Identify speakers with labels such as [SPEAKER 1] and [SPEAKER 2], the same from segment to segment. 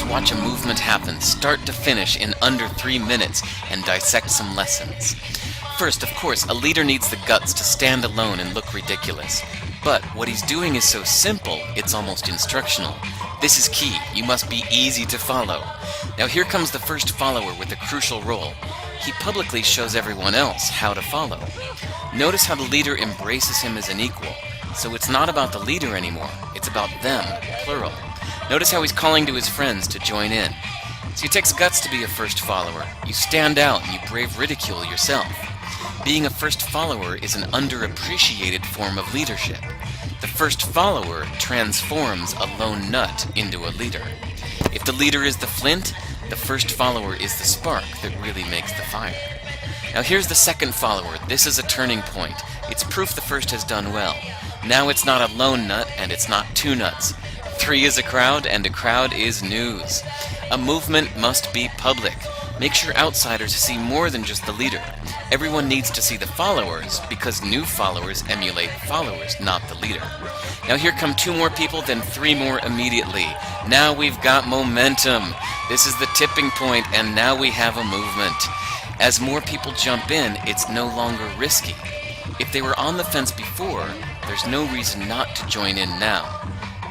[SPEAKER 1] watch a movement happen start to finish in under 3 minutes and dissect some lessons. First, of course, a leader needs the guts to stand alone and look ridiculous. But what he's doing is so simple, it's almost instructional. This is key. You must be easy to follow. Now here comes the first follower with a crucial role. He publicly shows everyone else how to follow. Notice how the leader embraces him as an equal. So it's not about the leader anymore. It's about them, plural. Notice how he's calling to his friends to join in. So it takes guts to be a first follower. You stand out and you brave ridicule yourself. Being a first follower is an underappreciated form of leadership. The first follower transforms a lone nut into a leader. If the leader is the flint, the first follower is the spark that really makes the fire. Now here's the second follower. This is a turning point. It's proof the first has done well. Now it's not a lone nut and it's not two nuts. 3 is a crowd and a crowd is news. A movement must be public. Make sure outsiders see more than just the leader. Everyone needs to see the followers because new followers emulate followers, not the leader. Now here come 2 more people, then 3 more immediately. Now we've got momentum. This is the tipping point, and now we have a movement. As more people jump in, it's no longer risky. If they were on the fence before, there's no reason not to join in now.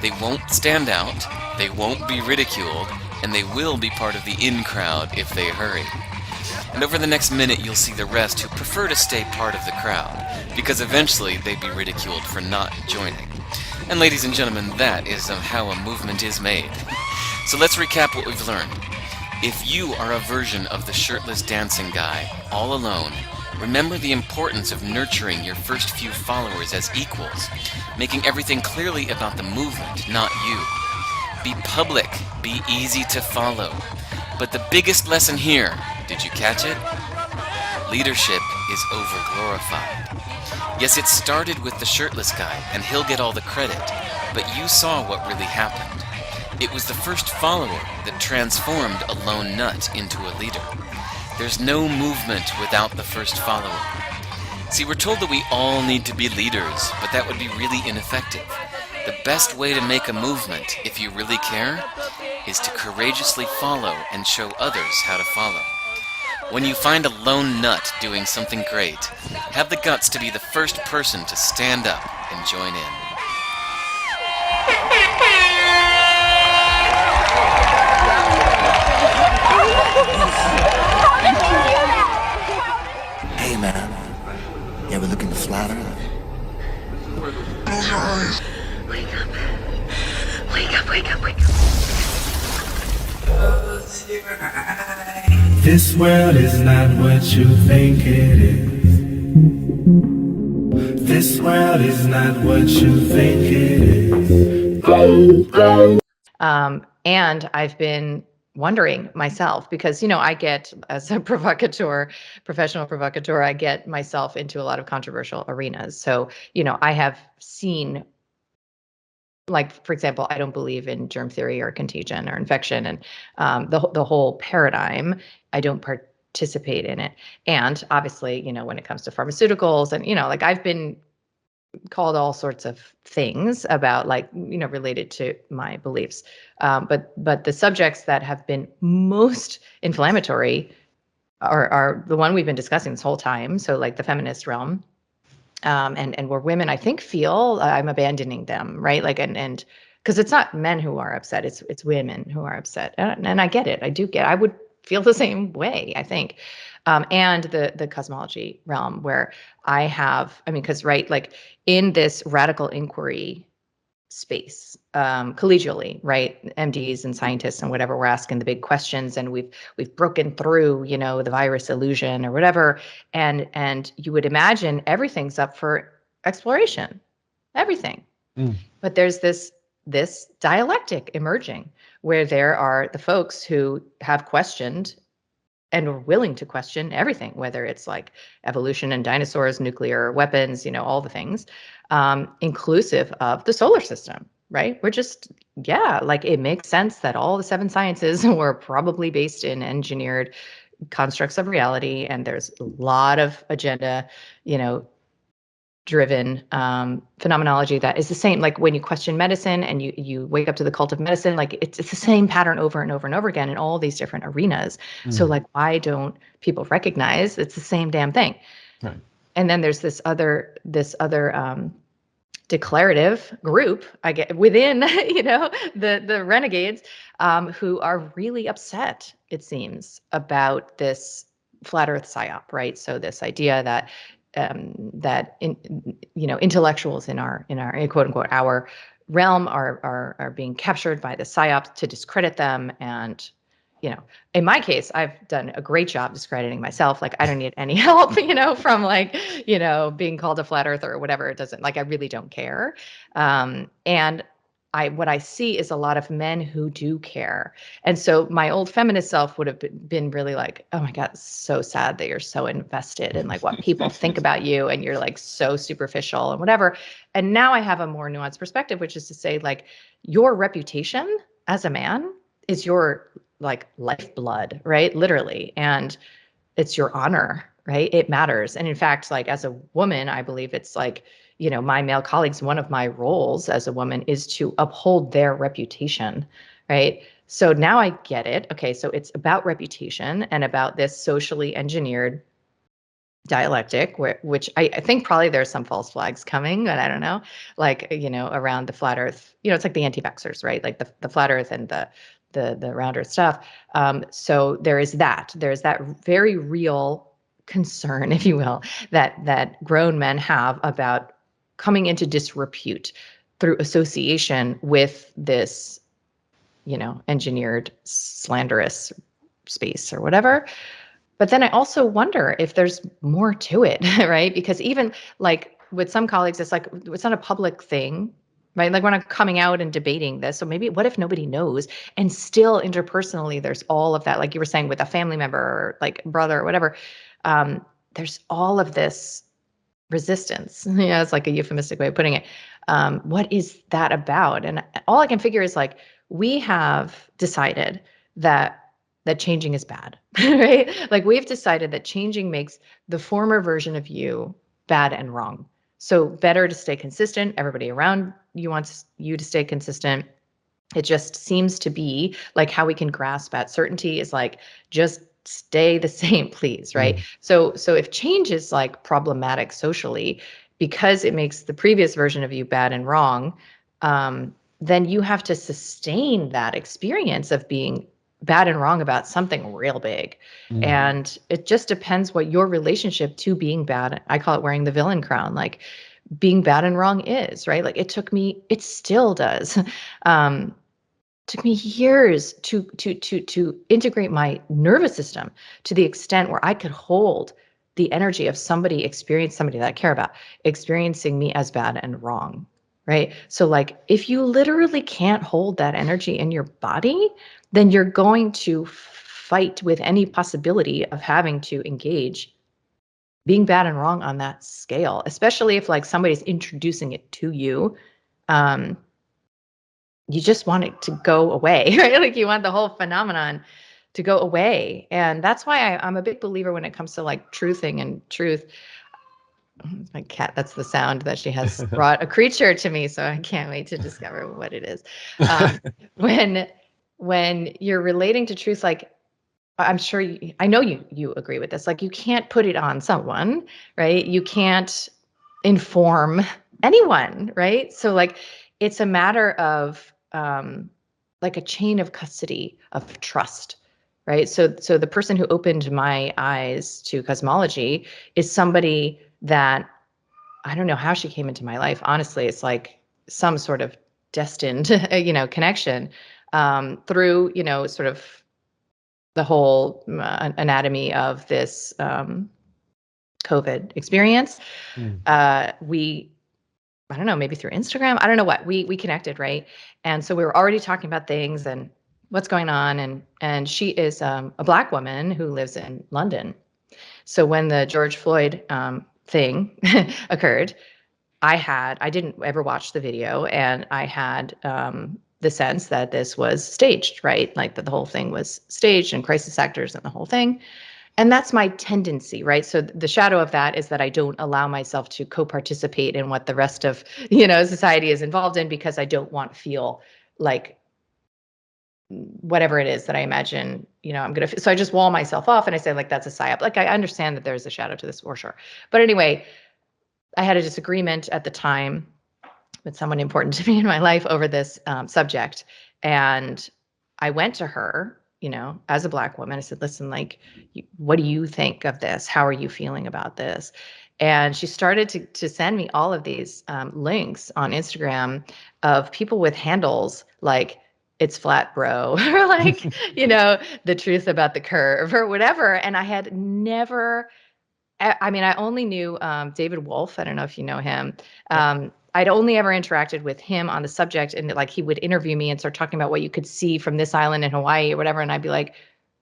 [SPEAKER 1] They won't stand out, they won't be ridiculed, and they will be part of the in crowd if they hurry. And over the next minute you'll see the rest who prefer to stay part of the crowd, because eventually they'd be ridiculed for not joining. And ladies and gentlemen, that is how a movement is made. So let's recap what we've learned. If you are a version of the shirtless dancing guy, all alone, remember the importance of nurturing your first few followers as equals, making everything clearly about the movement, not you. Be public, be easy to follow. But the biggest lesson here, did you catch it? Leadership is overglorified. Yes, it started with the shirtless guy, and he'll get all the credit, but you saw what really happened. It was the first follower that transformed a lone nut into a leader. There's no movement without the first follower. See, we're told that we all need to be leaders, but that would be really ineffective. The best way to make a movement, if you really care, is to courageously follow and show others how to follow. When you find a lone nut doing something great, have the guts to be the first person to stand up and join in.
[SPEAKER 2] Hey man, you ever looking to flatter? Close your eyes.
[SPEAKER 3] Wake up. Wake up, wake up, wake up.
[SPEAKER 4] This world is not what you think it is. This world is not what you think it is.
[SPEAKER 5] And I've been wondering myself because, I get, as a provocateur, professional provocateur, I get myself into a lot of controversial arenas. So, I have seen, like, for example, I don't believe in germ theory or contagion or infection, and the whole paradigm, I don't participate in it. And obviously, when it comes to pharmaceuticals and, like, I've been called all sorts of things about, like, related to my beliefs. But the subjects that have been most inflammatory are the one we've been discussing this whole time. So, like, the feminist realm, and where women, I think, feel I'm abandoning them, right? Like, and because it's not men who are upset, it's women who are upset, and I get it. I would feel the same way, I think. And the cosmology realm, where because, right, like, in this radical inquiry space, collegially, right, MDs and scientists and whatever, we're asking the big questions, and we've broken through, the virus illusion or whatever, and you would imagine everything's up for exploration, everything. But there's this dialectic emerging where there are the folks who have questioned and are willing to question everything, whether it's like evolution and dinosaurs, nuclear weapons, all the things, inclusive of the solar system, right? We're just, like, it makes sense that all the 7 sciences were probably based in engineered constructs of reality, and there's a lot of agenda, driven phenomenology that is the same. Like when you question medicine and you wake up to the cult of medicine, like it's the same pattern over and over and over again in all these different arenas. So like, why don't people recognize it's the same damn thing?
[SPEAKER 6] Right.
[SPEAKER 5] And then there's this other declarative group, I get within, the renegades, who are really upset, it seems, about this flat Earth psyop, right? So this idea that intellectuals in our quote unquote our realm are being captured by the psyop to discredit them. And in my case, I've done a great job discrediting myself. Like I don't need any help, from like, being called a flat earther or whatever. It doesn't, like, I really don't care. And what I see is a lot of men who do care. And so my old feminist self would have been really like, oh my God, it's so sad that you're so invested in like what people think about you and you're like so superficial and whatever. And now I have a more nuanced perspective, which is to say like your reputation as a man is your like lifeblood, right? Literally. And it's your honor, right? It matters. And in fact, like as a woman, I believe it's like, my male colleagues, one of my roles as a woman is to uphold their reputation, right? So now I get it. Okay, so it's about reputation and about this socially engineered dialectic, which I think probably there's some false flags coming, but I don't know, like, around the flat earth, it's like the anti-vaxxers, right? Like the flat earth and the round earth stuff. So there's that very real concern, if you will, that grown men have about coming into disrepute through association with this, engineered slanderous space or whatever. But then I also wonder if there's more to it, right? Because even like with some colleagues, it's like, it's not a public thing, right? Like we're not coming out and debating this. So maybe what if nobody knows? And still interpersonally, there's all of that, like you were saying with a family member or like brother or whatever. There's all of this resistance. It's like a euphemistic way of putting it. What is that about? And all I can figure is like, we have decided that changing is bad, right? Like we've decided that changing makes the former version of you bad and wrong. So better to stay consistent. Everybody around you wants you to stay consistent. It just seems to be like how we can grasp at certainty is like, just stay the same, please, right? So if change is like problematic socially because it makes the previous version of you bad and wrong, then you have to sustain that experience of being bad and wrong about something real big. And it just depends what your relationship to being bad, I call it wearing the villain crown, like being bad and wrong is, right? Like it still does. Took me years to integrate my nervous system to the extent where I could hold the energy of somebody that I care about, experiencing me as bad and wrong, right? So like, if you literally can't hold that energy in your body, then you're going to fight with any possibility of having to engage being bad and wrong on that scale, especially if like somebody's introducing it to you. You just want it to go away, right? Like you want the whole phenomenon to go away. And that's why I'm a big believer when it comes to like truthing and truth. My cat, that's the sound that she has brought a creature to me. So I can't wait to discover what it is. When you're relating to truth, like I'm sure I know you agree with this, like you can't put it on someone, right? You can't inform anyone, right? So like, it's a matter of like a chain of custody of trust, right? So the person who opened my eyes to cosmology is somebody that I don't know how she came into my life. Honestly, it's like some sort of destined, connection through, sort of the whole anatomy of this COVID experience. I don't know, maybe through Instagram. I don't know what we connected, right? And so we were already talking about things and what's going on. And she is a Black woman who lives in London. So when the George Floyd thing occurred, I didn't ever watch the video, and I had the sense that this was staged, right? Like that the whole thing was staged and crisis actors and the whole thing. And that's my tendency, right? So the shadow of that is that I don't allow myself to co-participate in what the rest of, society is involved in, because I don't want to feel like whatever it is that I imagine, I'm going to, so I just wall myself off and I say like, that's a psyop. Like, I understand that there's a shadow to this for sure. But anyway, I had a disagreement at the time with someone important to me in my life over this subject. And I went to her, as a Black woman. I said, listen, like, what do you think of this? How are you feeling about this? And she started to send me all of these links on Instagram of people with handles like, it's flat, bro, or like, the truth about the curve or whatever. And I had never, I mean, I only knew David Wolf. I don't know if you know him. I'd only ever interacted with him on the subject, and like he would interview me and start talking about what you could see from this island in Hawaii or whatever, and I'd be like,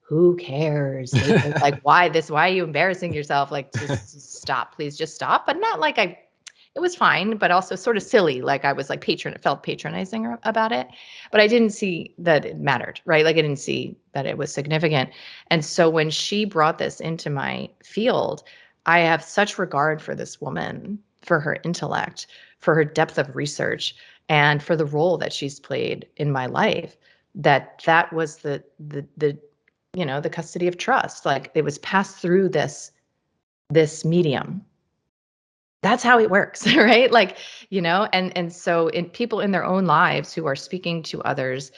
[SPEAKER 5] "Who cares? David? Like, why this? Why are you embarrassing yourself? Like, just stop, please, just stop." But not like it was fine, but also sort of silly. Like I was like felt patronizing about it, but I didn't see that it mattered, right? Like I didn't see that it was significant. And so when she brought this into my field, I have such regard for this woman, for her intellect, for her depth of research, and for the role that she's played in my life, that was the the custody of trust. Like it was passed through this medium. That's how it works, right? Like, and so in people in their own lives who are speaking to others,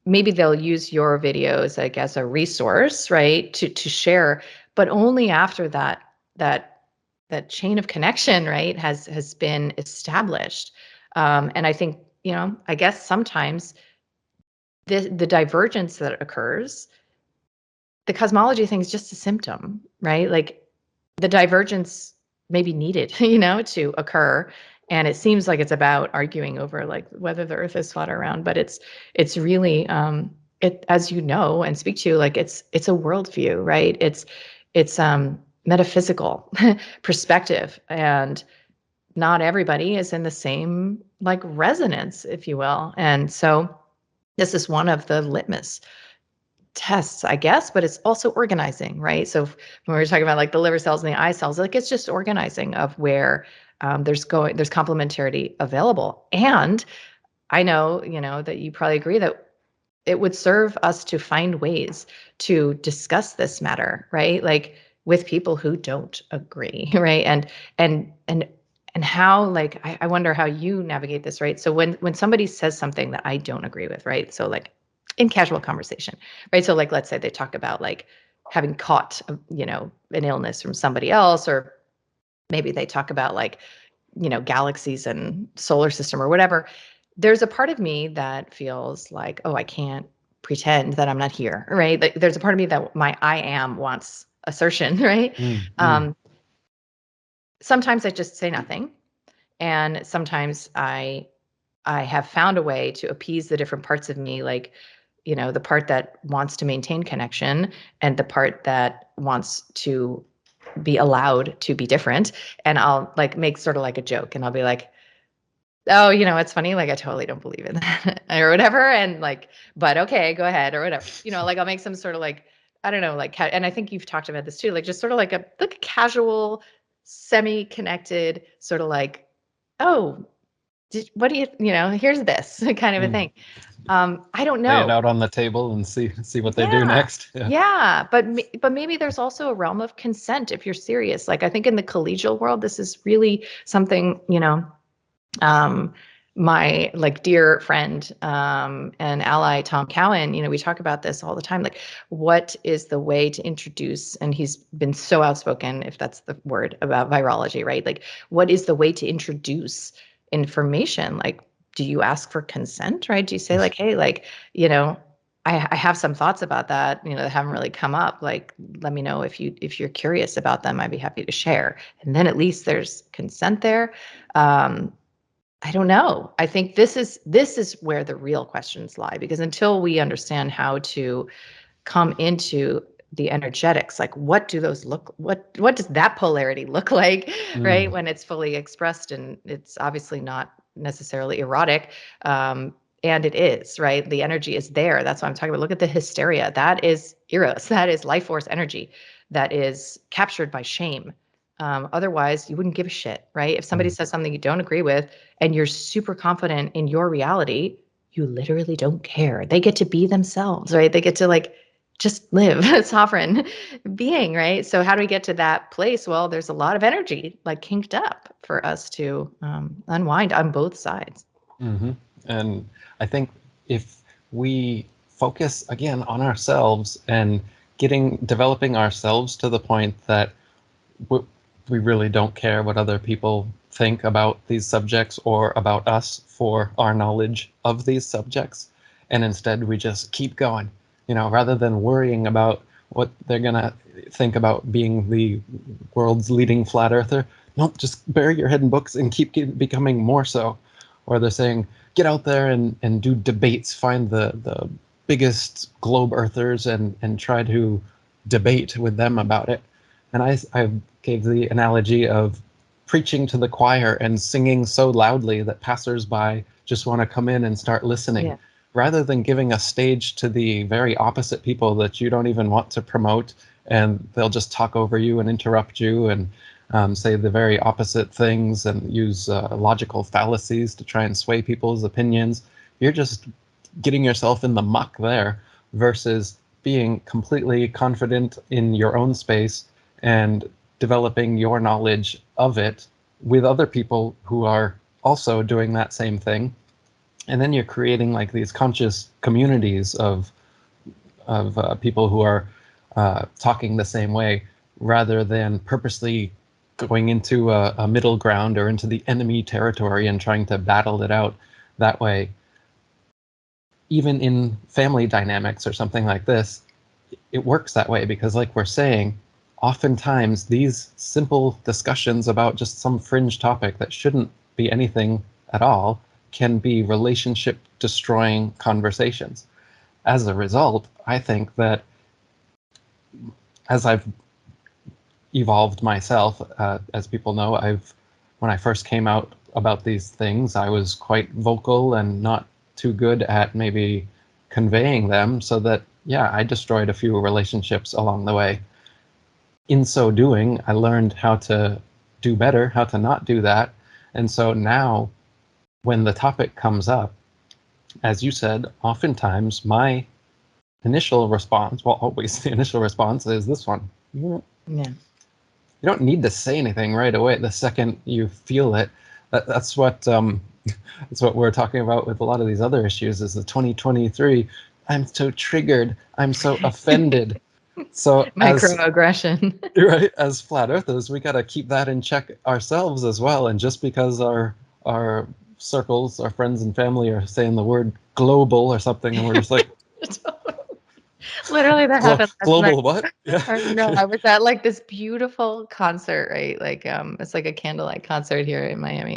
[SPEAKER 5] maybe they'll use your videos like as a resource, right? To share, but only after that chain of connection, right, has been established. And I think, I guess sometimes the divergence that occurs, the cosmology thing is just a symptom, right? Like the divergence may be needed, to occur. And it seems like it's about arguing over like whether the earth is flat or round, but it's really it, as you know and speak to, like it's a worldview, right? It's metaphysical perspective, and not everybody is in the same like resonance, if you will. And so this is one of the litmus tests, I guess, but it's also organizing, right? So when we were talking about like the liver cells and the eye cells, like it's just organizing of where there's complementarity available. And I know, that you probably agree that it would serve us to find ways to discuss this matter, right? Like with people who don't agree, right? And how, like, I wonder how you navigate this, right? So when somebody says something that I don't agree with, right? So like in casual conversation, right? So like, let's say they talk about like having caught, an illness from somebody else, or maybe they talk about like, galaxies and solar system or whatever. There's a part of me that feels like, oh, I can't pretend that I'm not here, right? Like there's a part of me that my I am wants assertion, right? Sometimes I just say nothing, and sometimes I have found a way to appease the different parts of me, like, the part that wants to maintain connection and the part that wants to be allowed to be different. And I'll like make sort of like a joke, and I'll be like, oh, it's funny. Like, I totally don't believe in that or whatever. And like, but okay, go ahead or whatever. Like I'll make some sort of like, I don't know, like, and I think you've talked about this too, like just sort of like a casual, semi-connected sort of like, oh, what do you, here's this kind of a thing. I don't
[SPEAKER 6] Lay it
[SPEAKER 5] know.
[SPEAKER 6] out on the table and see what they do
[SPEAKER 5] Yeah.
[SPEAKER 6] next.
[SPEAKER 5] Yeah. But maybe there's also a realm of consent if you're serious. Like I think in the collegial world, this is really something, my like dear friend and ally Tom Cowan, we talk about this all the time. Like, what is the way to introduce? And he's been so outspoken, if that's the word, about virology, right? Like, what is the way to introduce information? Like, do you ask for consent, right? Do you say like, hey, like, I have some thoughts about that, that haven't really come up. Like, let me know if you're curious about them. I'd be happy to share. And then at least there's consent there. I don't know. I think this is where the real questions lie, because until we understand how to come into the energetics, like what do those look, what does that polarity look like, right? When it's fully expressed, and it's obviously not necessarily erotic. And it is, right? The energy is there. That's what I'm talking about. Look at the hysteria. That is eros. That is life force energy that is captured by shame. Otherwise, you wouldn't give a shit, right? If somebody says something you don't agree with and you're super confident in your reality, you literally don't care. They get to be themselves, right? They get to like just live a sovereign being, right? So how do we get to that place? Well, there's a lot of energy like kinked up for us to unwind on both sides.
[SPEAKER 6] Hmm. And I think if we focus again on ourselves and developing ourselves to the point that we really don't care what other people think about these subjects or about us for our knowledge of these subjects, and instead we just keep going, rather than worrying about what they're gonna think about being the world's leading flat earther. Nope, just bury your head in books and keep becoming more so. Or they're saying, get out there and do debates, find the biggest globe earthers and try to debate with them about it. And I gave the analogy of preaching to the choir and singing so loudly that passersby just want to come in and start listening,
[SPEAKER 5] Yeah.
[SPEAKER 6] rather than giving a stage to the very opposite people that you don't even want to promote, and they'll just talk over you and interrupt you and say the very opposite things and use logical fallacies to try and sway people's opinions. You're just getting yourself in the muck there, versus being completely confident in your own space and developing your knowledge of it with other people who are also doing that same thing. And then you're creating like these conscious communities of people who are talking the same way, rather than purposely going into a middle ground or into the enemy territory and trying to battle it out that way. Even in family dynamics or something like this, it works that way because, like we're saying, oftentimes these simple discussions about just some fringe topic that shouldn't be anything at all can be relationship destroying conversations. As a result, I think that as I've evolved myself, as people know, when I first came out about these things, I was quite vocal and not too good at maybe conveying them, so that, yeah, I destroyed a few relationships along the way. In so doing, I learned how to do better, how to not do that. And so now, when the topic comes up, as you said, oftentimes my initial response, well, always the initial response is this one.
[SPEAKER 5] Yeah.
[SPEAKER 6] You don't need to say anything right away the second you feel it. That's what that's what we're talking about with a lot of these other issues, is the 2023, I'm so triggered, I'm so offended. So
[SPEAKER 5] Microaggression.
[SPEAKER 6] right, as flat earthers, we got to keep that in check ourselves as well. And just because our circles, our friends and family are saying the word global or something, and we're just like,
[SPEAKER 5] Literally, that happened last night.
[SPEAKER 6] global what? Yeah.
[SPEAKER 5] I know. I was at like this beautiful concert, right? Like it's like a candlelight concert here in Miami,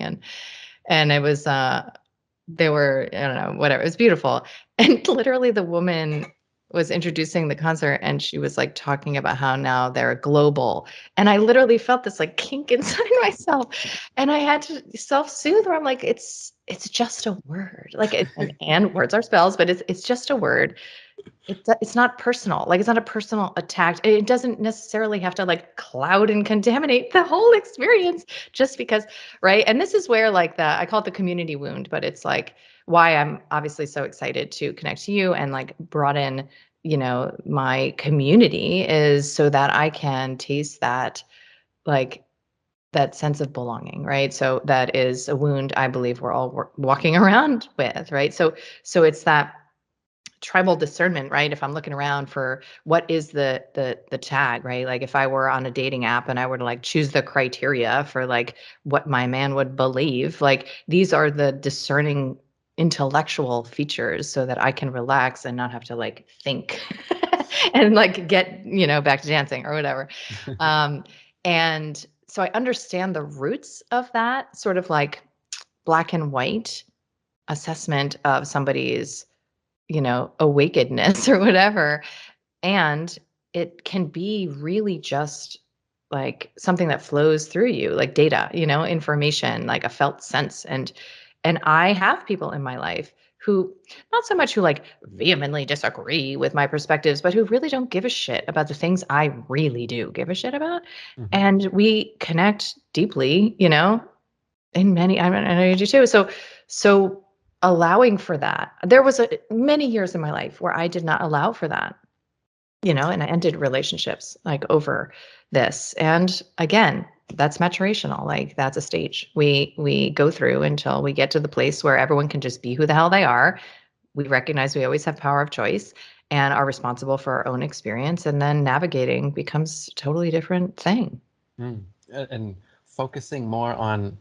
[SPEAKER 5] and it was they were, I don't know, whatever. It was beautiful. And literally the woman was introducing the concert and she was like talking about how now they're global. And I literally felt this like kink inside myself. And I had to self-soothe where I'm like, it's just a word. Like and words are spells, but it's just a word. It's not personal. Like it's not a personal attack. It doesn't necessarily have to like cloud and contaminate the whole experience just because, right? And this is where like I call it the community wound, but it's like why I'm obviously so excited to connect to you and like brought in, my community, is so that I can taste that, like that sense of belonging, right? So that is a wound I believe we're all walking around with, right? So it's that tribal discernment, right? If I'm looking around for what is the tag, right? Like if I were on a dating app and I were to like choose the criteria for like what my man would believe, like these are the discerning intellectual features so that I can relax and not have to like think and like get, back to dancing or whatever. And so I understand the roots of that sort of like black and white assessment of somebody's awakenedness or whatever. And it can be really just like something that flows through you, like data, information, like a felt sense. And I have people in my life who, not so much who like vehemently disagree with my perspectives, but who really don't give a shit about the things I really do give a shit about.
[SPEAKER 6] Mhm.
[SPEAKER 5] And we connect deeply, in many, I know you do too. So allowing for that. There was many years in my life where I did not allow for that, and I ended relationships like over this. And again, that's maturational. Like that's a stage we go through until we get to the place where everyone can just be who the hell they are. We recognize we always have power of choice and are responsible for our own experience. And then navigating becomes a totally different thing.
[SPEAKER 6] Mm. And focusing more on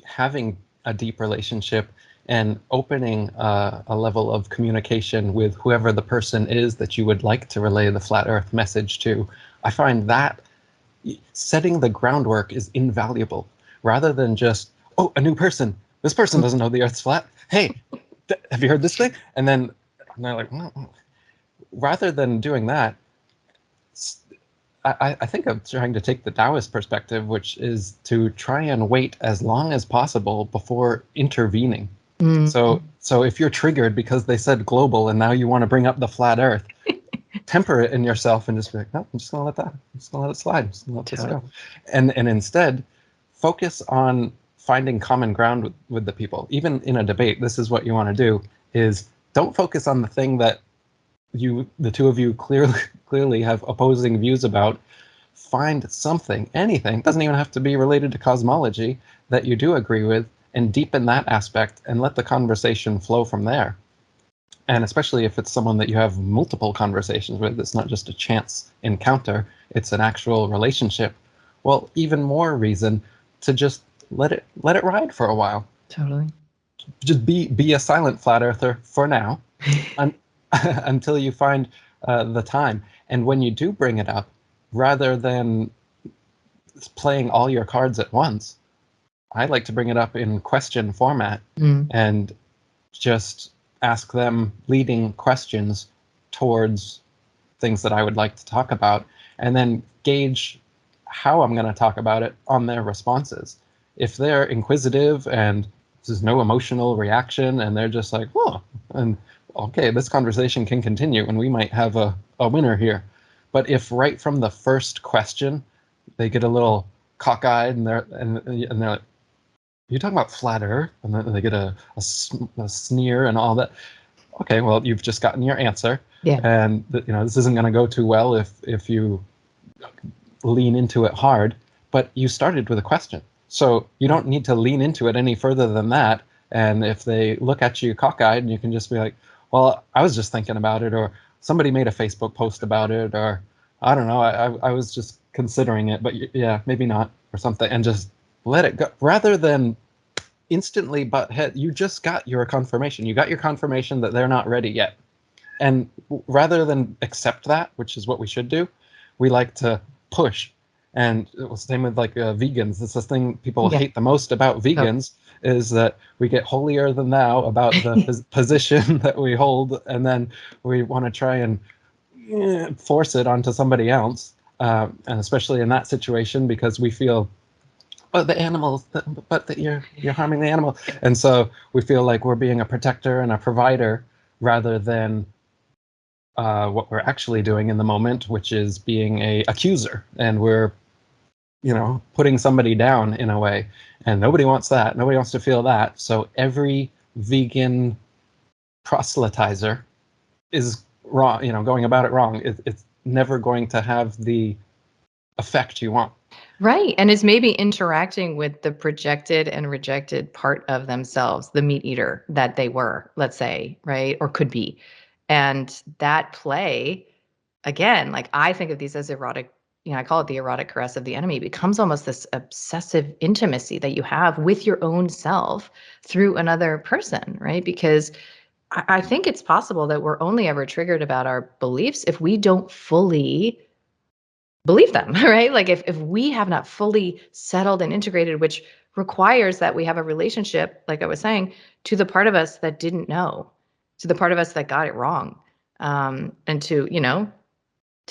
[SPEAKER 6] having a deep relationship and opening a level of communication with whoever the person is that you would like to relay the flat earth message to. I find that setting the groundwork is invaluable rather than just, oh, a new person. This person doesn't know the earth's flat. Hey, have you heard this thing? And then they're like, rather than doing that, I think I'm trying to take the Taoist perspective, which is to try and wait as long as possible before intervening. So if you're triggered because they said global and now you want to bring up the flat earth, temper it in yourself and just be like, no, I'm just going to let that. I'm just going to let it slide. I'm just going to let this go. And instead, focus on finding common ground with the people. Even in a debate, this is what you want to do, is don't focus on the thing that the two of you clearly have opposing views about. Find something, anything, doesn't even have to be related to cosmology, that you do agree with, and deepen that aspect and let the conversation flow from there. And especially if it's someone that you have multiple conversations with, it's not just a chance encounter, it's an actual relationship. Well, even more reason to just let it ride for a while.
[SPEAKER 5] Totally.
[SPEAKER 6] Just be a silent flat earther for now, until you find the time. And when you do bring it up, rather than playing all your cards at once, I like to bring it up in question format and just ask them leading questions towards things that I would like to talk about, and then gauge how I'm going to talk about it on their responses. If they're inquisitive and there's no emotional reaction and they're just like, oh, and okay, this conversation can continue and we might have a winner here. But if right from the first question they get a little cockeyed and they're like, you're talking about flat earth, and then they get a sneer and all that. Okay, well, you've just gotten your answer.
[SPEAKER 5] Yeah.
[SPEAKER 6] And this isn't going to go too well if you lean into it hard. But you started with a question, so you don't need to lean into it any further than that. And if they look at you cockeyed, you can just be like, well, I was just thinking about it, or somebody made a Facebook post about it, or I don't know, I was just considering it, but yeah, maybe not, or something, and just let it go, rather than instantly butt head. You just got your confirmation. You got your confirmation that they're not ready yet. And rather than accept that, which is what we should do, we like to push. And it was the same with vegans. It's the thing people hate the most about vegans is that we get holier than thou about the position that we hold, and then we want to try and force it onto somebody else. And especially in that situation, because we feel, the animals, but you're harming the animal. And so we feel like we're being a protector and a provider rather than what we're actually doing in the moment, which is being a accuser. And we're, putting somebody down in a way. And nobody wants that. Nobody wants to feel that. So every vegan proselytizer is wrong, going about it wrong. It's never going to have the effect you want.
[SPEAKER 5] Right. And it's maybe interacting with the projected and rejected part of themselves, the meat eater that they were, let's say, right? Or could be. And that play, again, like I think of these as erotic, I call it the erotic caress of the enemy, becomes almost this obsessive intimacy that you have with your own self through another person, right? Because I think it's possible that we're only ever triggered about our beliefs if we don't fully believe them, right? Like if we have not fully settled and integrated, which requires that we have a relationship, like I was saying, to the part of us that didn't know, to the part of us that got it wrong, and to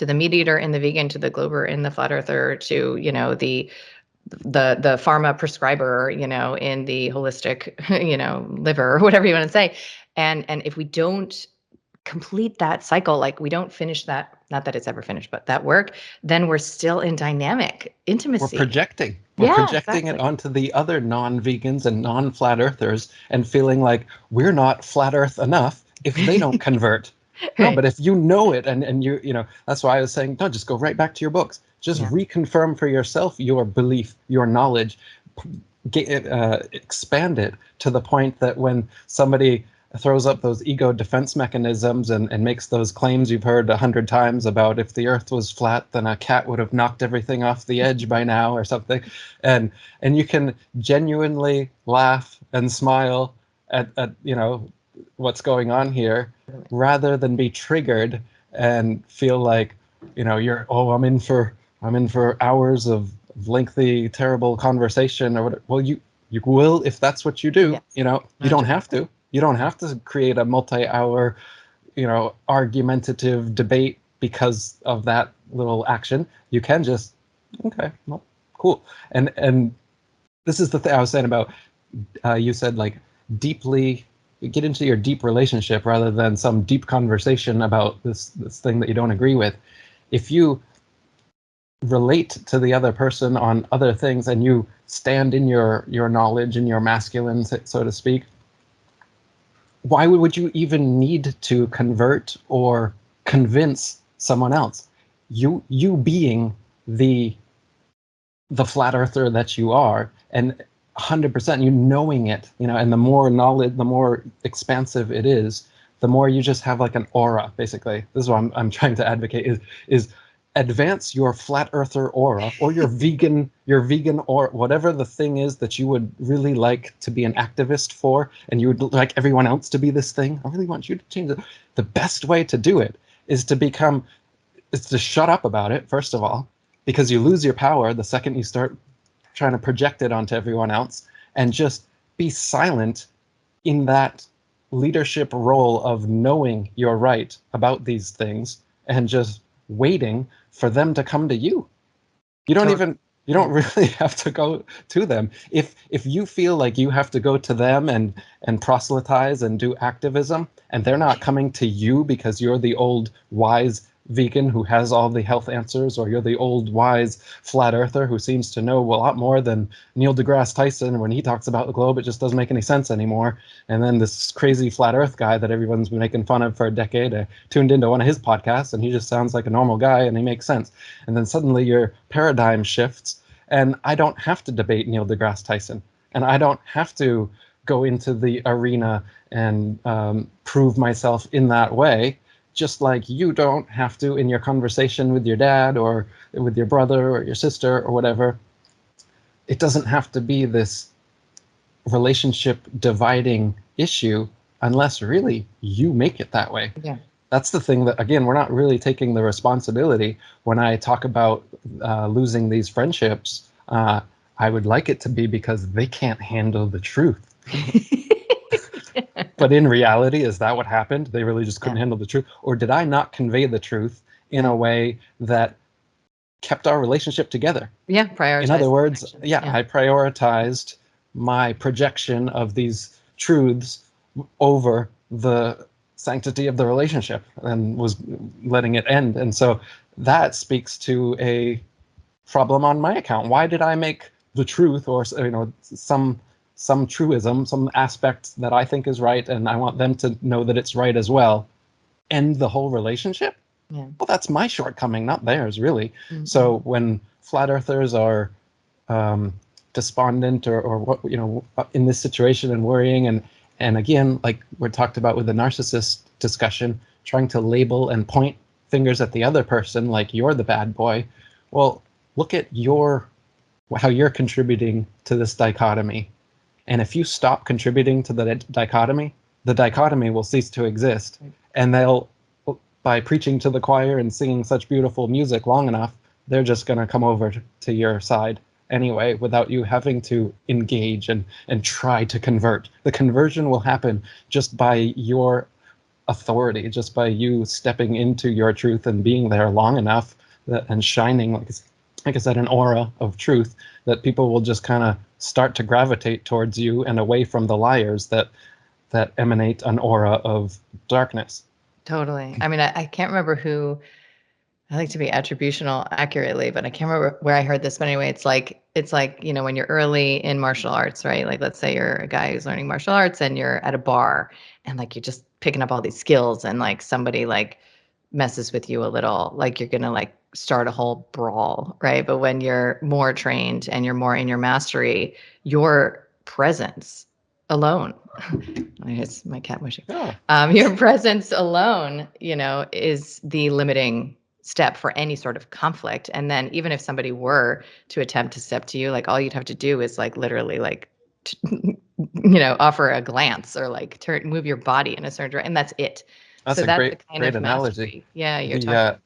[SPEAKER 5] the meat eater and the vegan, to the glober and the flat earther, to the the pharma prescriber, in the holistic, liver or whatever you want to say. And if we don't complete that cycle, like we don't finish that, not that it's ever finished, but that work, then we're still in dynamic intimacy.
[SPEAKER 6] We're projecting
[SPEAKER 5] Exactly.
[SPEAKER 6] it onto the other non-vegans and non-flat earthers and feeling like we're not flat earth enough if they don't convert. No,
[SPEAKER 5] Right.
[SPEAKER 6] but if you know it, and that's why I was saying, no, just go right back to your books. Just reconfirm for yourself your belief, your knowledge, expand it to the point that when somebody throws up those ego defense mechanisms and makes those claims you've heard 100 times about if the earth was flat, then a cat would have knocked everything off the edge by now or something. And you can genuinely laugh and smile at what's going on here, rather than be triggered and feel like, I'm in for hours of lengthy, terrible conversation or whatever. Well, you will if that's what you do.
[SPEAKER 5] Yes.
[SPEAKER 6] You don't have to. You don't have to create a multi-hour, argumentative debate because of that little action. You can just, okay, well, cool. And this is the thing I was saying about, you said like deeply, get into your deep relationship rather than some deep conversation about this thing that you don't agree with. If you relate to the other person on other things and you stand in your knowledge and your masculine, so to speak, why would you even need to convert or convince someone else? You being the flat earther that you are, and 100% you knowing it, and the more knowledge, the more expansive it is, the more you just have like an aura, basically. This is what I'm trying to advocate is advance your flat earther aura, or your vegan or whatever the thing is that you would really like to be an activist for, and you would like everyone else to be this thing. I really want you to change it. The best way to do it is to shut up about it, first of all, because you lose your power the second you start trying to project it onto everyone else, and just be silent in that leadership role of knowing you're right about these things and just waiting for them to come to you. You don't really have to go to them. If you feel like you have to go to them and proselytize and do activism, and they're not coming to you because you're the old wise vegan who has all the health answers, or you're the old wise flat earther who seems to know a lot more than Neil deGrasse Tyson, when he talks about the globe it just doesn't make any sense anymore, and then this crazy flat earth guy that everyone's been making fun of for a decade, I tuned into one of his podcasts and he just sounds like a normal guy and he makes sense, and then suddenly your paradigm shifts, and I don't have to debate Neil deGrasse Tyson, and I don't have to go into the arena and prove myself in that way. Just like you don't have to in your conversation with your dad or with your brother or your sister or whatever. It doesn't have to be this relationship dividing issue unless really you make it that way.
[SPEAKER 5] Yeah.
[SPEAKER 6] That's the thing that, again, we're not really taking the responsibility. When I talk about losing these friendships, I would like it to be because they can't handle the truth. But in reality, is that what happened? They really just couldn't handle the truth? Or did I not convey the truth in a way that kept our relationship together?
[SPEAKER 5] Yeah, prioritize.
[SPEAKER 6] In other words,
[SPEAKER 5] yeah,
[SPEAKER 6] I prioritized my projection of these truths over the sanctity of the relationship and was letting it end. And so that speaks to a problem on my account. Why did I make the truth, or some truism, some aspect that I think is right, and I want them to know that it's right as well, end the whole relationship?
[SPEAKER 5] Yeah.
[SPEAKER 6] Well, that's my shortcoming, not theirs, really.
[SPEAKER 5] Mm-hmm.
[SPEAKER 6] So when flat earthers are despondent or what, in this situation and worrying, and again, like we talked about with the narcissist discussion, trying to label and point fingers at the other person like you're the bad boy. Well, look at how you're contributing to this dichotomy. And if you stop contributing to the dichotomy will cease to exist. And they'll, by preaching to the choir and singing such beautiful music long enough, they're just going to come over to your side anyway, without you having to engage and try to convert. The conversion will happen just by your authority, just by you stepping into your truth and being there long enough and shining like I said, an aura of truth, that people will just kind of start to gravitate towards you and away from the liars that emanate an aura of darkness.
[SPEAKER 5] Totally. I mean, I can't remember who. I like to be attributional accurately, but I can't remember where I heard this. But anyway, it's like, when you're early in martial arts, right? Like, let's say you're a guy who's learning martial arts and you're at a bar and like you're just picking up all these skills, and like somebody like messes with you a little, like you're gonna like start a whole brawl, right? But when you're more trained and you're more in your mastery, your presence alone, it's my cat wishing.
[SPEAKER 6] Yeah.
[SPEAKER 5] Your presence alone, is the limiting step for any sort of conflict. And then even if somebody were to attempt to step to you, like all you'd have to do is like literally like offer a glance or like move your body in a certain direction, and that's it.
[SPEAKER 6] That's
[SPEAKER 5] So
[SPEAKER 6] a
[SPEAKER 5] that's
[SPEAKER 6] great,
[SPEAKER 5] the kind
[SPEAKER 6] great
[SPEAKER 5] of
[SPEAKER 6] analogy.
[SPEAKER 5] mastery. Yeah, you're
[SPEAKER 6] The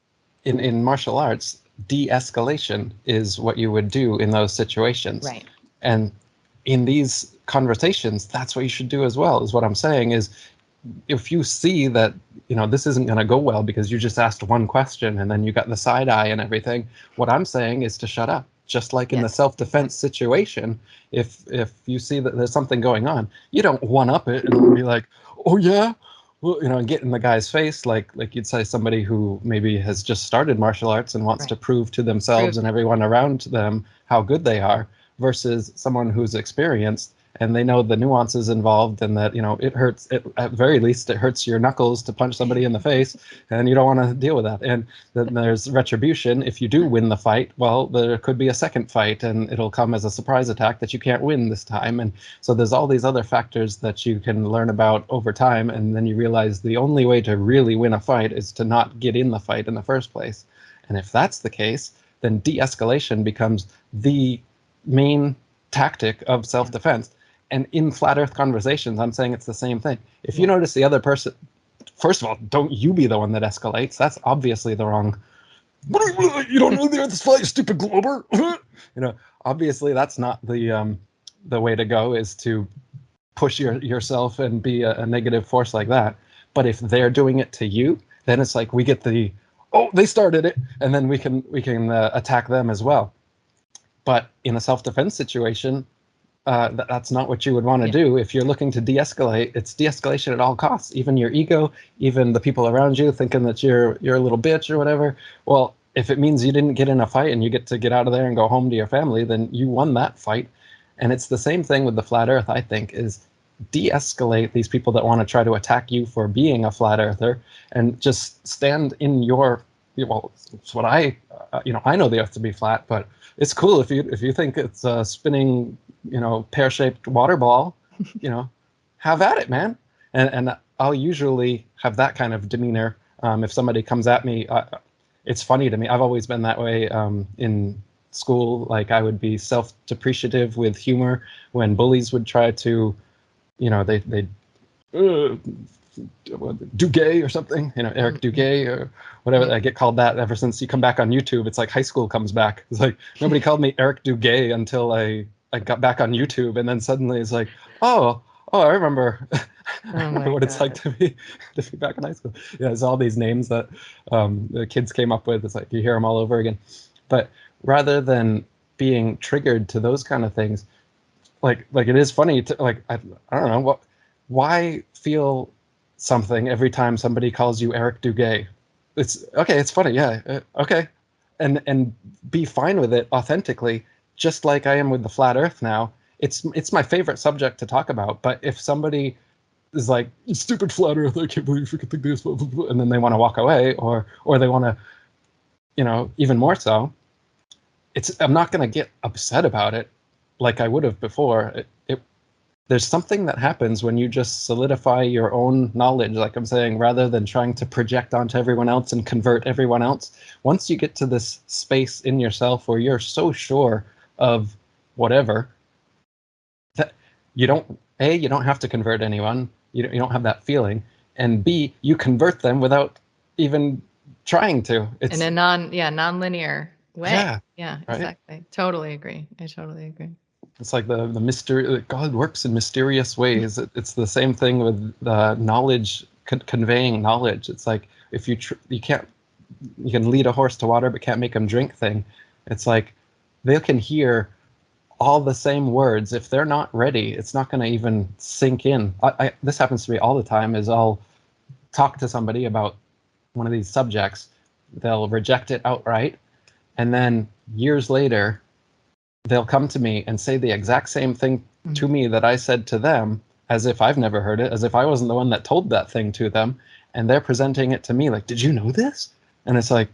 [SPEAKER 5] talking.
[SPEAKER 6] in martial arts, de-escalation is what you would do in those situations.
[SPEAKER 5] Right.
[SPEAKER 6] And in these conversations, that's what you should do as well. Is what I'm saying is, if you see that this isn't going to go well because you just asked one question and then you got the side eye and everything, what I'm saying is to shut up. Just like in the
[SPEAKER 5] Yes,
[SPEAKER 6] self-defense situation, if you see that there's something going on, you don't one up it and be like, oh yeah, well, and get in the guy's face like you'd say somebody who maybe has just started martial arts and wants to
[SPEAKER 5] Right.
[SPEAKER 6] prove to themselves and everyone around them how good they are, versus someone who's experienced and they know the nuances involved, and that it hurts. At very least, it hurts your knuckles to punch somebody in the face, and you don't want to deal with that. And then there's retribution. If you do win the fight, well, there could be a second fight, and it'll come as a surprise attack that you can't win this time. And so there's all these other factors that you can learn about over time, and then you realize the only way to really win a fight is to not get in the fight in the first place. And if that's the case, then de-escalation becomes the main tactic of self-defense. And in flat earth conversations, I'm saying it's the same thing. If you notice the other person, first of all, don't you be the one that escalates. That's obviously the wrong. You don't know the earth is flat, you stupid glober. Obviously that's not the way to go, is to push yourself and be a negative force like that. But if they're doing it to you, then it's like we get the, oh, they started it, and then we can attack them as well. But in a self-defense situation, that's not what you would want to do. If you're looking to de-escalate, it's de-escalation at all costs. Even your ego, even the people around you thinking that you're a little bitch or whatever. Well, if it means you didn't get in a fight and you get to get out of there and go home to your family, then you won that fight. And it's the same thing with the flat earth, I think, is de-escalate these people that want to try to attack you for being a flat earther, and just stand in your, well, it's what I know the earth to be flat, but it's cool if you think it's a spinning, pear-shaped water ball, have at it, man. And I'll usually have that kind of demeanor. If somebody comes at me, it's funny to me. I've always been that way in school. Like, I would be self-depreciative with humor when bullies would try to, they'd Dubay or something, Eric Dubay or whatever. I get called that ever since you come back on YouTube. It's like high school comes back. It's like nobody called me Eric Dubay until I got back on YouTube, and then suddenly it's like, oh, I remember, I remember what it's like to be back in high school. Yeah, it's all these names that the kids came up with. It's like you hear them all over again. But rather than being triggered to those kind of things, like it is funny to I don't know why feel something every time somebody calls you Eric Dubay. It's okay, it's funny, yeah, okay, and be fine with it authentically, just like I am with the flat earth now. It's my favorite subject to talk about. But if somebody is like, stupid flat earth, I can't believe you could think this, and then they want to walk away, or they want to, even more so, I'm not going to get upset about it like I would have before. There's something that happens when you just solidify your own knowledge, like I'm saying, rather than trying to project onto everyone else and convert everyone else. Once you get to this space in yourself where you're so sure of whatever, that you don't have to convert anyone. You don't have that feeling. And B, you convert them without even trying to. It's
[SPEAKER 5] in a non-linear way. Yeah,
[SPEAKER 6] right?
[SPEAKER 5] Exactly. Totally agree. I totally agree.
[SPEAKER 6] It's like the mystery. God works in mysterious ways. It's the same thing with the knowledge, conveying knowledge. It's like if you can lead a horse to water but can't make him drink thing. It's like they can hear all the same words. If they're not ready, it's not going to even sink in. This happens to me all the time. Is I'll talk to somebody about one of these subjects, they'll reject it outright, and then years later they'll come to me and say the exact same thing to me that I said to them, as if I've never heard it, as if I wasn't the one that told that thing to them, and they're presenting it to me like, did you know this? And it's like,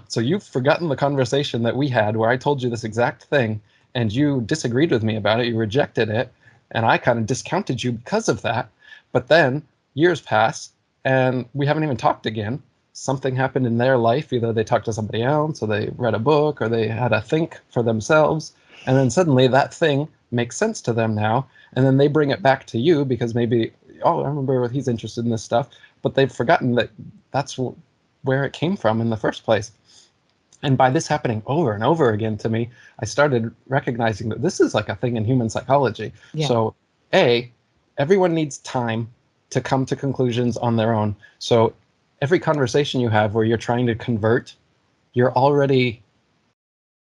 [SPEAKER 6] so you've forgotten the conversation that we had where I told you this exact thing and you disagreed with me about it, you rejected it, and I kind of discounted you because of that. But then years pass and we haven't even talked again. Something happened in their life. Either they talked to somebody else, or they read a book, or they had a think for themselves. And then suddenly that thing makes sense to them now. And then they bring it back to you because maybe, oh, I remember he's interested in this stuff. But they've forgotten that that's where it came from in the first place. And by this happening over and over again to me, I started recognizing that this is like a thing in human psychology. Yeah. So, everyone needs time to come to conclusions on their own. So every conversation you have where you're trying to convert, you're already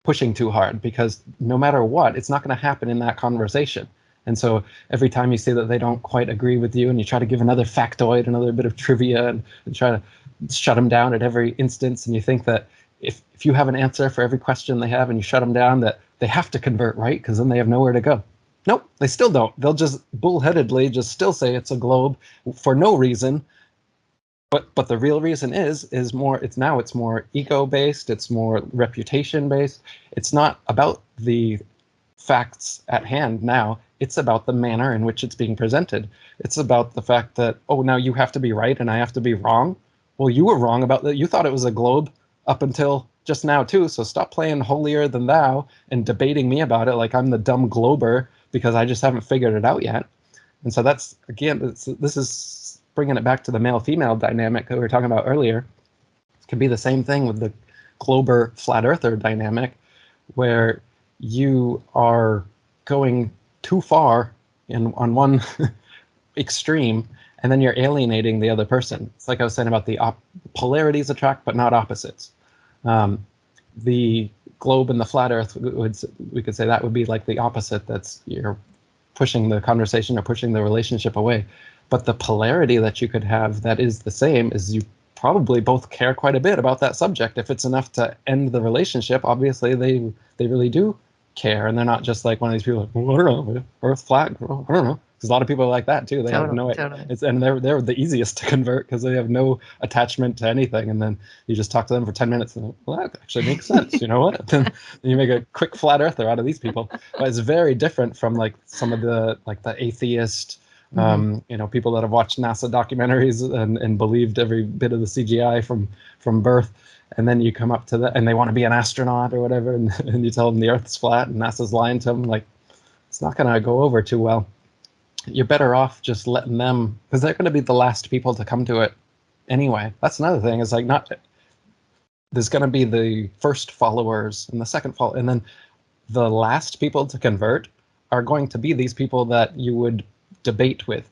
[SPEAKER 6] pushing too hard, because no matter what, it's not going to happen in that conversation. And so every time you say that they don't quite agree with you and you try to give another factoid, another bit of trivia, and try to shut them down at every instance, and you think that if you have an answer for every question they have and you shut them down, that they have to convert, right? Because then they have nowhere to go. Nope, they still don't. They'll just bullheadedly just still say it's a globe for no reason. But the real reason is more, it's more ego-based, it's more reputation-based. It's not about the facts at hand now. It's about the manner in which it's being presented. It's about the fact that, oh, now you have to be right and I have to be wrong. Well, you were wrong about that. You thought it was a globe up until just now too, so stop playing holier than thou and debating me about it like I'm the dumb glober because I just haven't figured it out yet. And so that's, again, this is bringing it back to the male-female dynamic that we were talking about earlier. It could be the same thing with the glober flat earther dynamic, where you are going too far on one extreme, and then you're alienating the other person. It's like I was saying about the polarities attract, but not opposites. The globe and the flat earth, we could say that would be like the opposite. That's, you're pushing the conversation or pushing the relationship away. But the polarity that you could have that is the same is you probably both care quite a bit about that subject. If it's enough to end the relationship, obviously they really do care, and they're not just like one of these people like, well, I don't know, Earth flat, I don't know. Because a lot of people are like that too. They have no, and they're the easiest to convert because they have no attachment to anything. And then you just talk to them for 10 minutes, and well, that actually makes sense. You know what? Then you make a quick flat earther out of these people. But it's very different from like some of the atheist, people that have watched NASA documentaries and believed every bit of the CGI from birth. And then you come up to and they want to be an astronaut or whatever, and you tell them the Earth's flat and NASA's lying to them. Like, it's not going to go over too well. You're better off just letting them, because they're going to be the last people to come to it anyway. That's another thing. Is like, not, there's going to be the first followers and the second and then the last people to convert are going to be these people that you would debate with.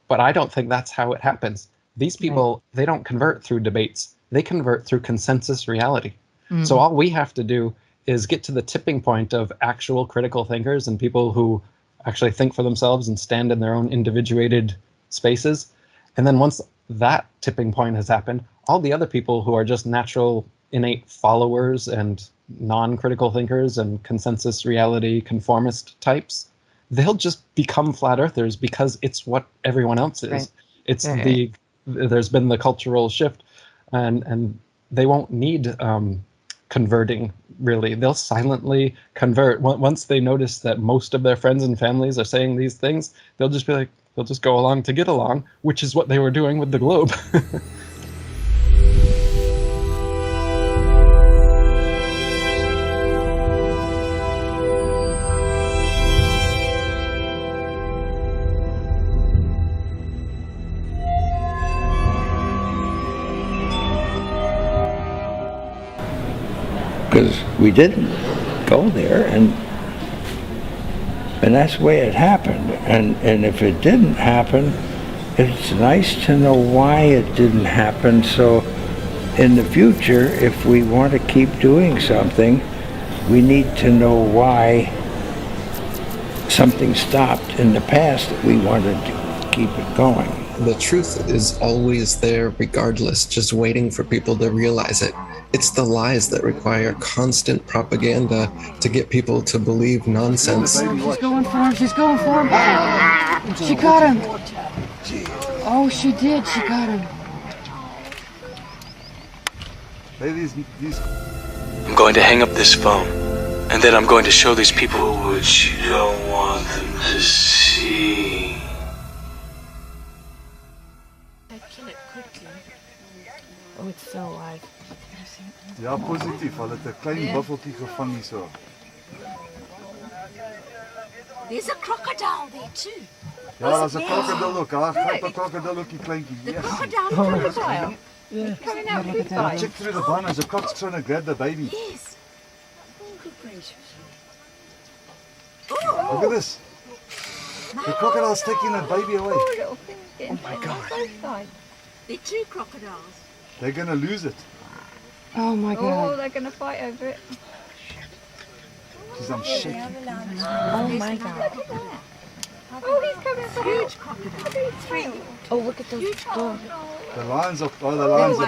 [SPEAKER 6] But I don't think that's how it happens. These people, They don't convert through debates. They convert through consensus reality. Mm-hmm. So all we have to do is get to the tipping point of actual critical thinkers and people who actually think for themselves and stand in their own individuated spaces. And then once that tipping point has happened, all the other people who are just natural, innate followers and non-critical thinkers and consensus reality conformist types, they'll just become flat earthers because it's what everyone else is. Right. It's there's been the cultural shift, and they won't need converting, really. They'll silently convert. Once they notice that most of their friends and families are saying these things, they'll just be like, they'll just go along to get along, which is what they were doing with the globe.
[SPEAKER 7] Because we didn't go there, and that's the way it happened. And if it didn't happen, it's nice to know why it didn't happen, so in the future, if we want to keep doing something, we need to know why something stopped in the past that we wanted to keep it going.
[SPEAKER 6] The truth is always there regardless, just waiting for people to realize it. It's the lies that require constant propaganda to get people to believe nonsense.
[SPEAKER 8] She's going for him. She's going for him. She got him. Oh, she did. She got him.
[SPEAKER 9] I'm going to hang up this phone, and then I'm going to show these people what you don't want them to see.
[SPEAKER 8] Kill it quickly. Oh, it's so alive.
[SPEAKER 10] Ja, positief. Hulle het 'n klein buffeltjie gevang hierso.
[SPEAKER 3] There's a crocodile there too.
[SPEAKER 10] Ja, daar's 'n krokodil ook. Daar gryp 'n krokodil ook die kleintjie.
[SPEAKER 3] The
[SPEAKER 10] Yes.
[SPEAKER 3] crocodile.
[SPEAKER 8] Coming out really fast.
[SPEAKER 10] Check through the bun as the croc's trying to grab the baby.
[SPEAKER 3] Yes. Oh, good gracious.
[SPEAKER 10] Look at this. The crocodile's taking the baby away.
[SPEAKER 3] Oh my God. There are two crocodiles.
[SPEAKER 10] They're gonna lose it.
[SPEAKER 8] Oh my
[SPEAKER 3] Oh,
[SPEAKER 8] God.
[SPEAKER 3] they're gonna fight over it.
[SPEAKER 10] Because I'm shaking.
[SPEAKER 8] Oh my God.
[SPEAKER 3] Oh, he's coming for huge crocodile. Three.
[SPEAKER 8] Oh, look at those. Oh,
[SPEAKER 10] The lions have won.
[SPEAKER 8] lions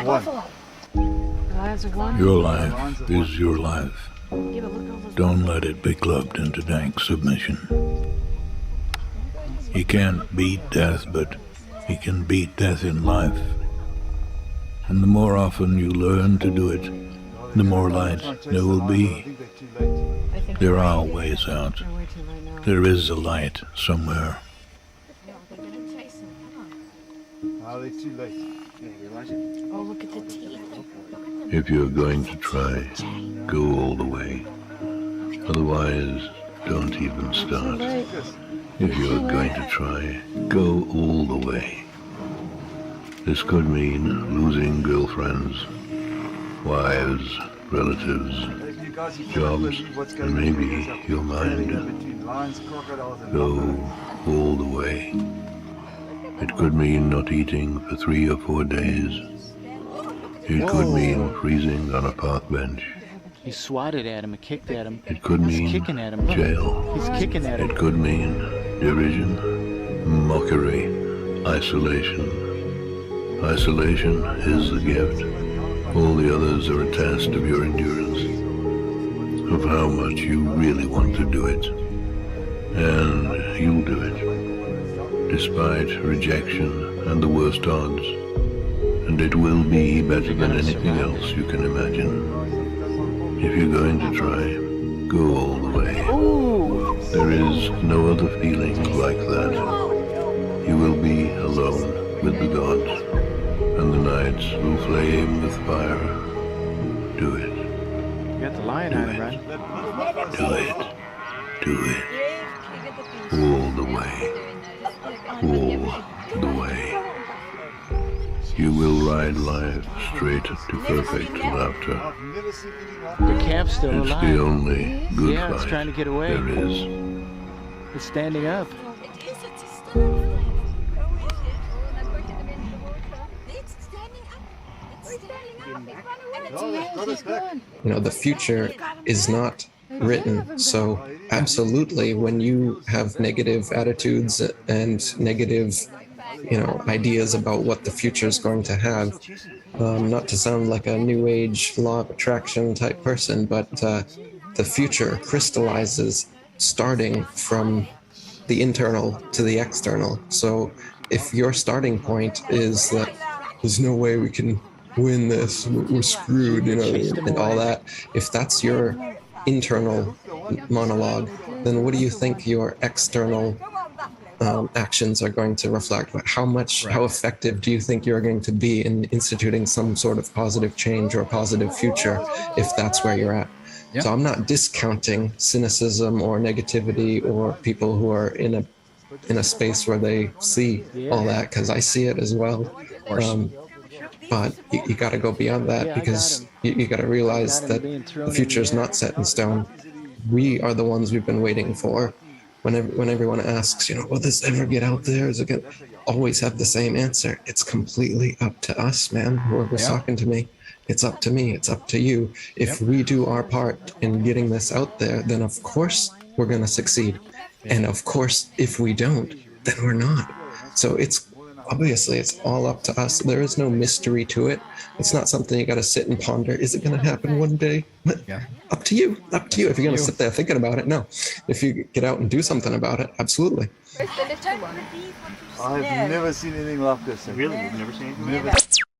[SPEAKER 8] are one.
[SPEAKER 11] Your life is your life. Don't let it be clubbed into dank submission. He can't beat death, but he can beat death in life. And the more often you learn to do it, the more light there will be. There are ways out. There is a light somewhere.
[SPEAKER 10] Are they too late?
[SPEAKER 8] Oh, look at the teeth.
[SPEAKER 11] If you're going to try, go all the way. Otherwise, don't even start. If you're going to try, go all the way. This could mean losing girlfriends, wives, relatives, jobs, and maybe your mind. Go all the way. It could mean not eating for 3 or 4 days. It could mean freezing on a park bench.
[SPEAKER 12] He swatted at him and kicked at him.
[SPEAKER 11] It could mean
[SPEAKER 12] kicking at him.
[SPEAKER 11] jail.
[SPEAKER 12] He's kicking at him.
[SPEAKER 11] It could mean derision, mockery, isolation. Isolation is the gift. All the others are a test of your endurance, of how much you really want to do it. And you'll do it, despite rejection and the worst odds. And it will be better than anything else you can imagine. If you're going to try, go all the way. There is no other feeling like that. You will be alone with the gods, and the nights will flame with fire. Do it.
[SPEAKER 12] You got the lion on him, right?
[SPEAKER 11] Do it. Do it. All the way. All the way. You will ride life straight to perfect laughter.
[SPEAKER 12] The calf's still
[SPEAKER 11] It's
[SPEAKER 12] alive.
[SPEAKER 11] the only good
[SPEAKER 12] Yeah, it's
[SPEAKER 11] fight
[SPEAKER 12] trying to get away.
[SPEAKER 11] there is.
[SPEAKER 12] It's standing up.
[SPEAKER 6] You know, the future is not written. So absolutely, when you have negative attitudes and negative, ideas about what the future is going to have, not to sound like a new age law of attraction type person, but the future crystallizes starting from the internal to the external. So if your starting point is that there's no way we can win this, we're screwed, and all that, if that's your internal monologue, then what do you think your external actions are going to reflect? How effective do you think you're going to be in instituting some sort of positive change or positive future if that's where you're at? Yep. So I'm not discounting cynicism or negativity or people who are in a space where they see all that, because I see it as well. But you got to go beyond that, because you got to realize that the future is not set in stone. We are the ones we've been waiting for. When everyone asks, will this ever get out there? Is it going to always have the same answer? It's completely up to us, man. Whoever's talking to me. It's up to me. It's up to you. If we do our part in getting this out there, then of course we're going to succeed. And of course, if we don't, then we're not. So it's obviously it's all up to us. There is no mystery to it. It's not something you got to sit and ponder. Is it going to happen one day?
[SPEAKER 13] Yeah.
[SPEAKER 6] Up to you. Up to you. If you're going to sit there thinking about it, no. If you get out and do something about it, absolutely.
[SPEAKER 10] I've never seen anything like this.
[SPEAKER 13] Really? You've never seen anything?
[SPEAKER 10] Never.